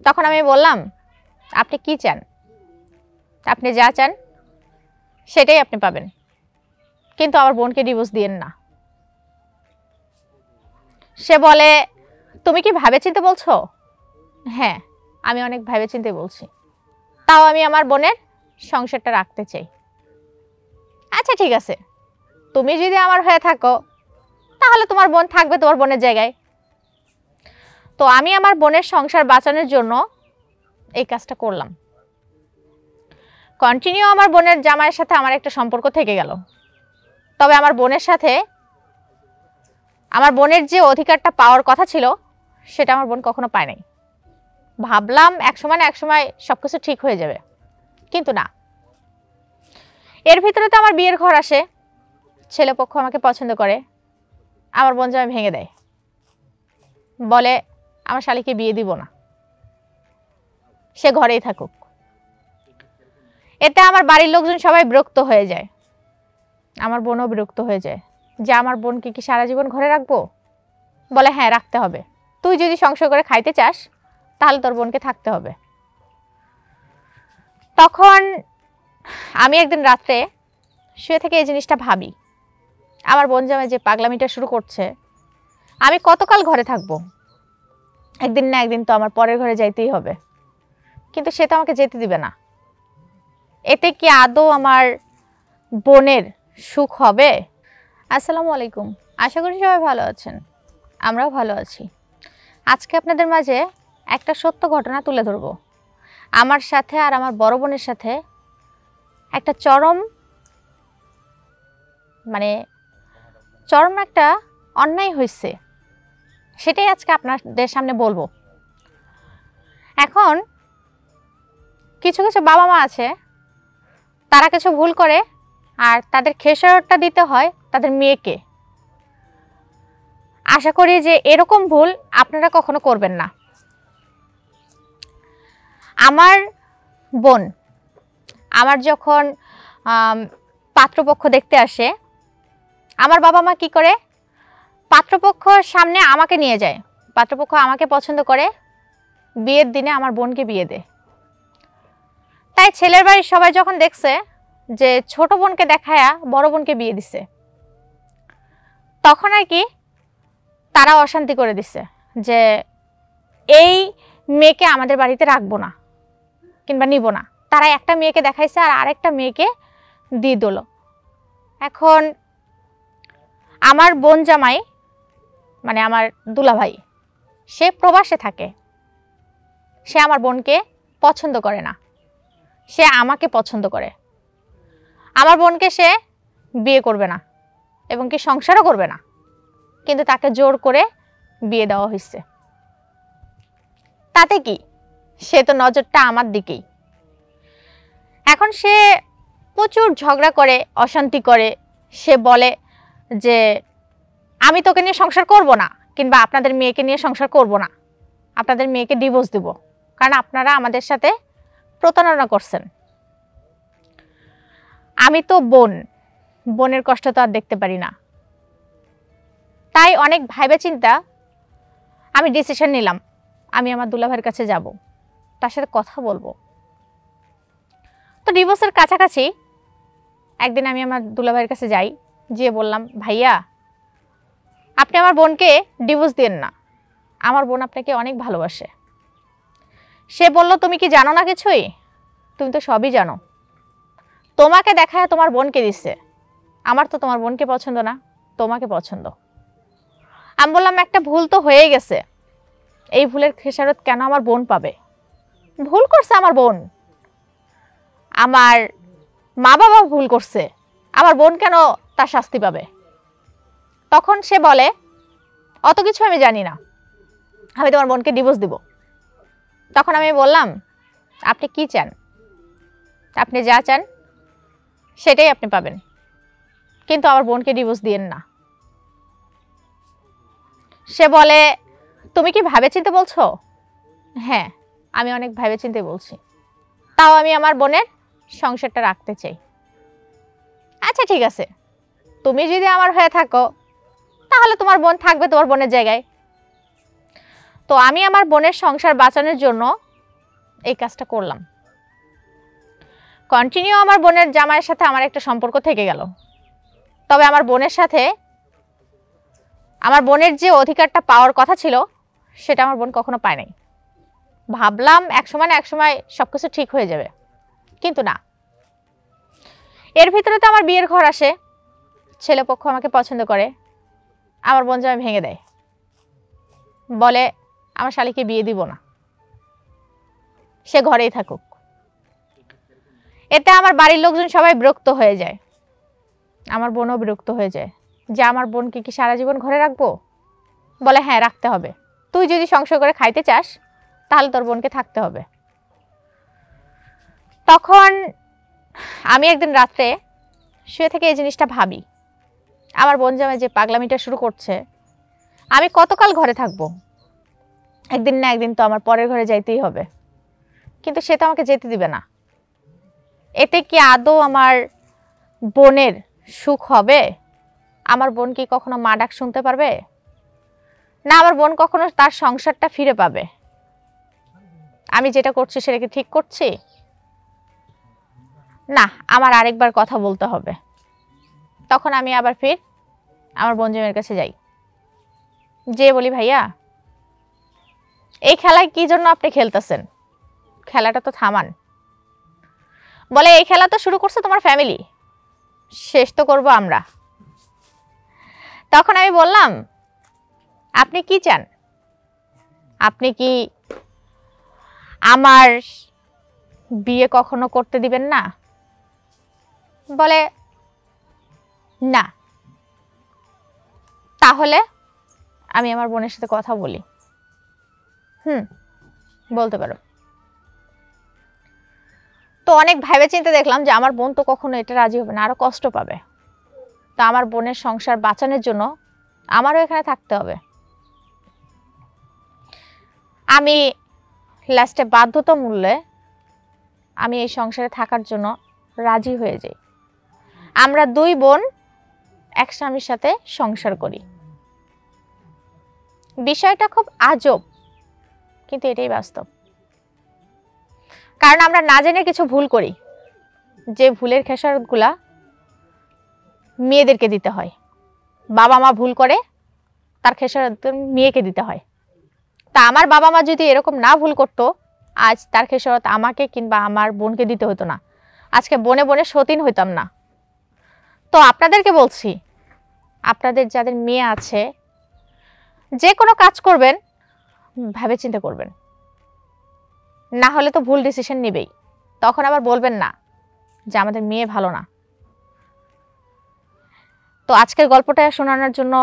তখন আমি বললাম, আপনি কি চান? আপনি যা চান সেটাই আপনি পাবেন, কিন্তু আমার বোনকে ডিভোর্স দিয়েন না। সে বলে, তুমি কি ভেবেচিন্তে বলছো? হ্যাঁ, আমি অনেক ভেবেচিন্তে বলছি, তাও আমি আমার বোনের সংসারটা রাখতে চাই। আচ্ছা ঠিক আছে, তুমি যদি আমার হয়ে থাকো তাহলে তোমার বোন থাকবে তোমার বোনের জায়গায়। তো আমি আমার বোনের সংসার বাঁচানোর জন্য এই কাজটা করলাম। কন্টিনিউ আমার বোনের জামাইয়ের সাথে আমার একটা সম্পর্ক থেকে গেল, তবে আমার বোনের সাথে আমার বোনের যে অধিকারটা পাওয়ার কথা ছিল সেটা আমার বোন কখনো পায় নাই। ভাবলাম একসময় না একসময় সবকিছু ঠিক হয়ে যাবে, কিন্তু না। এর ভিতরে তো আমার বিয়ের ঘর আসে, ছেলেপক্ষ আমাকে পছন্দ করে, আমার বোন জামাই ভেঙে দেয়, বলে আমার শালীকে বিয়ে দিব না, সে ঘরেই থাকুক। এতে আমার বাড়ির লোকজন সবাই বিরক্ত হয়ে যায়, আমার বোনও বিরক্ত হয়ে যায় যে আমার বোনকে কি সারা জীবন ঘরে রাখবো? বলে হ্যাঁ, রাখতে হবে। তুই যদি সংসার করে খাইতে চাস তাহলে তোর বোনকে থাকতে হবে। তখন আমি একদিন রাত্রে শুয়ে থেকে এই জিনিসটা ভাবি, আমার বোন জামাই যে পাগলামিটা শুরু করছে, আমি কতকাল ঘরে থাকবো? একদিন না একদিন তো আমার পরের ঘরে যাইতেই হবে, কিন্তু সে তো আমাকে যেতে দিবে না। এতে কি আদৌ আমার বোনের সুখ হবে? আসসালামু আলাইকুম, আশা করি সবাই ভালো আছেন, আমরাও ভালো আছি। আজকে আপনাদের মাঝে একটা সত্য ঘটনা তুলে ধরব। আমার সাথে আর আমার বড় বোনের সাথে একটা চরম একটা অন্যায় হয়েছে, সেটাই আজকে আপনাদের সামনে বলবো। এখন কিছু কিছু বাবা মা আছে, তারা কিছু ভুল করে আর তাদের খেসারতটা দিতে হয় তাদের মেয়েকে। আশা করি যে এরকম ভুল আপনারা কখনো করবেন না। আমার বোন আমার যখন পাত্রপক্ষ দেখতে আসে, আমার বাবা মা কি করে, পাত্রপক্ষর সামনে আমাকে নিয়ে যায়, পাত্রপক্ষ আমাকে পছন্দ করে, বিয়ের দিনে আমার বোনকে বিয়ে দেয়। তাই ছেলের বাড়ির সবাই যখন দেখছে যে ছোট বোনকে দেখায়া বড় বোনকে বিয়ে দিছে, তখন আর কি তারা অশান্তি করে দিছে যে এই মেয়েকে আমাদের বাড়িতে রাখবো না কিংবা নিব না। তারা একটা মেয়েকে দেখাইছে আর আরেকটা মেয়েকে দিয়ে দিল। এখন আমার বোন জামাই আমার দুলাভাই, সে প্রবাসে থাকে, সে আমার বোনকে পছন্দ করে না, সে আমাকে পছন্দ করে। আমার বোনকে সে বিয়ে করবে না এবং কি সংসারও করবে না, কিন্তু তাকে জোর করে বিয়ে দেওয়া হয়েছে। তাতে কি, সে তো নজরটা আমার দিকেই। এখন সে প্রচুর ঝগড়া করে, অশান্তি করে। সে বলে যে আমি তোকে নিয়ে সংসার করব না, কিংবা আপনাদের মেয়েকে নিয়ে সংসার করব না, আপনাদের মেয়েকে ডিভোর্স দিব, কারণ আপনারা আমাদের সাথে প্রতারণা করছেন। আমি তো বোনের কষ্ট তো আর দেখতে পারি না, তাই অনেক ভাইবা চিন্তা আমি ডিসিশন নিলাম আমি আমার দুলাভাইয়ের কাছে যাব, তার সাথে কথা বলবো। তো ডিভোর্সের কাছাকাছি একদিন আমি আমার দুলাভাইয়ের কাছে যাই, গিয়ে বললাম, ভাইয়া আপনি আমার বোনকে ডিভোর্স দেন না, আমার বোন আপনাকে অনেক ভালোবাসে। সে বলল, তুমি কি জানো না কিছুই? তুমি তো সবই জানো, তোমাকে দেখায় তোমার বোনকে দিচ্ছে, আমার তো তোমার বোনকে পছন্দ না, তোমাকে পছন্দ। আমি বললাম, একটা ভুল তো হয়ে গেছে, এই ভুলের খেসারত কেন আমার বোন পাবে? ভুল করছে আমার বোন, আমার মা বাবা ভুল করছে, আমার বোন কেন তার শাস্তি পাবে? তখন সে বলে, অত কিছু আমি জানি না, আমি তোমার বোনকে ডিভোর্স দিব। তখন আমি বললাম, আপনি কি চান? আপনি যা চান সেটাই আপনি পাবেন, কিন্তু আমার বোনকে ডিভোর্স দিয়েন না। সে বলে, তুমি কি ভেবেচিন্তে বলছো? হ্যাঁ, আমি অনেক ভেবেচিন্তে বলছি, তাও আমি আমার বোনের সংসারটা রাখতে চাই। আচ্ছা ঠিক আছে, তুমি যদি আমার হয়ে থাকো তাহলে তোমার বোন থাকবে তোমার বোনের জায়গায়। তো আমি আমার বোনের সংসার বাঁচানোর জন্য এই কাজটা করলাম। কন্টিনিউ আমার বোনের জামাইয়ের সাথে আমার একটা সম্পর্ক থেকে গেল, তবে আমার বোনের সাথে আমার বোনের যে অধিকারটা পাওয়ার কথা ছিল সেটা আমার বোন কখনো পায় নাই। ভাবলাম একসময় না একসময় সবকিছু ঠিক হয়ে যাবে, কিন্তু না। এর ভিতরে তো আমার বিয়ের ঘর আসে, ছেলেপক্ষ আমাকে পছন্দ করে, আমার বোন জামাই ভেঙে দেয়, বলে আমার শালীকে বিয়ে দিব না, সে ঘরেই থাকুক। এতে আমার বাড়ির লোকজন সবাই বিরক্ত হয়ে যায়, আমার বোনও বিরক্ত হয়ে যায় যে আমার বোনকে কি সারা জীবন ঘরে রাখবো? বলে হ্যাঁ রাখতে হবে, তুই যদি সংসার করে খাইতে চাস তাহলে তোর বোনকে থাকতে হবে। তখন আমি একদিন রাত্রে শুয়ে থেকে এই জিনিসটা ভাবি, আমার বোন জামাই যে পাগলামিটা শুরু করছে, আমি কতকাল ঘরে থাকবো? একদিন না একদিন তো আমার পরের ঘরে যাইতেই হবে, কিন্তু সে তো আমাকে যেতে দিবে না। এতে কি আদৌ আমার বোনের সুখ হবে? আমার বোন কি কখনো মা ডাক শুনতে পারবে? না আমার বোন কখনো তার সংসারটা ফিরে পাবে? আমি যেটা করছি সেটা কি ঠিক করছি? না, আমার আরেকবার কথা বলতে হবে। তখন আমি আবার ফির আমার বোন জামাইয়ের কাছে যাই, যে বলি ভাইয়া এই খেলায় কি জন্য আপনি খেলতেছেন? খেলাটা তো থামান। বলে এই খেলা তো শুরু করছে তোমার ফ্যামিলি, শেষ তো করবো আমরা। তখন আমি বললাম আপনি কি চান? আপনি কি আমার বিয়ে কখনো করতে দিবেন না? বলে না। তাহলে আমি আমার বোনের সাথে কথা বলি। বলতে পারো। তো অনেক ভেবে চিন্তে দেখলাম যে আমার বোন তো কখনো এটা রাজি হবে না, আরো কষ্ট পাবে। তো আমার বোনের সংসার বাঁচানোর জন্য আমারও এখানে থাকতে হবে। আমি লাস্টে বাধ্যতামূল্যে আমি এই সংসারে থাকার জন্য রাজি হয়ে যাই। আমরা দুই বোন এক স্বামীর সাথে সংসার করি। বিষয়টা খুব আজব, কিন্তু এটাই বাস্তব। কারণ আমরা না জেনে কিছু ভুল করি, যে ভুলের খেসারতগুলা মেয়েদেরকে দিতে হয়। বাবা মা ভুল করে, তার খেসারত মেয়েকে দিতে হয়। তা আমার বাবা মা যদি এরকম না ভুল করতো, আজ তার খেসারত আমাকে কিংবা আমার বোনকে দিতে হতো না। আজকে বনে বনে সতীন হইতাম না। তো আপনাদেরকে বলছি, আপনাদের যাদের মেয়ে আছে, যে কোনো কাজ করবেন ভেবে চিন্তে করবেন, না হলে তো ভুল ডিসিশন নেবেই। তখন আবার বলবেন না যে আমাদের মেয়ে ভালো না। তো আজকের গল্পটা শোনানোর জন্য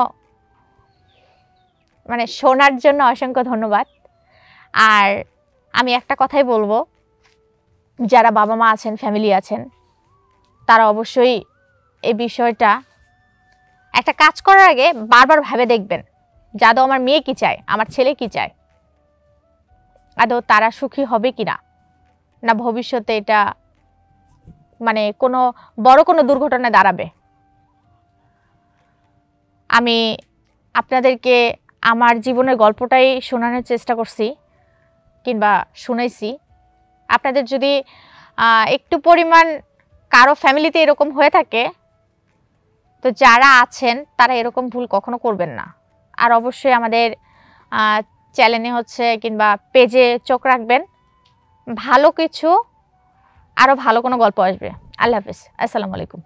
শোনার জন্য অসংখ্য ধন্যবাদ। আর আমি একটা কথাই বলবো, যারা বাবা মা আছেন, ফ্যামিলি আছেন, তারা অবশ্যই এই বিষয়টা একটা কাজ করার আগে বারবার ভেবে দেখবেন যে আদৌ আমার মেয়ে কি চায়, আমার ছেলে কি চায়, আদৌ তারা সুখী হবে কিনা, না ভবিষ্যতে এটা কোনো বড় কোনো দুর্ঘটনায় দাঁড়াবে। আমি আপনাদেরকে আমার জীবনের গল্পটাই শোনানোর চেষ্টা করছি কিংবা শুনাইছি। আপনাদের যদি একটু পরিমাণ কারো ফ্যামিলিতে এরকম হয়ে থাকে, তো যারা আছেন তারা এরকম ভুল কখনো করবেন না। আর অবশ্যই আমাদের চ্যানেলে কিংবা পেজে চোখ রাখবেন, ভালো কিছু আরও ভালো কোনো গল্প আসবে। আল্লাহ হাফিজ, আসসালামু আলাইকুম।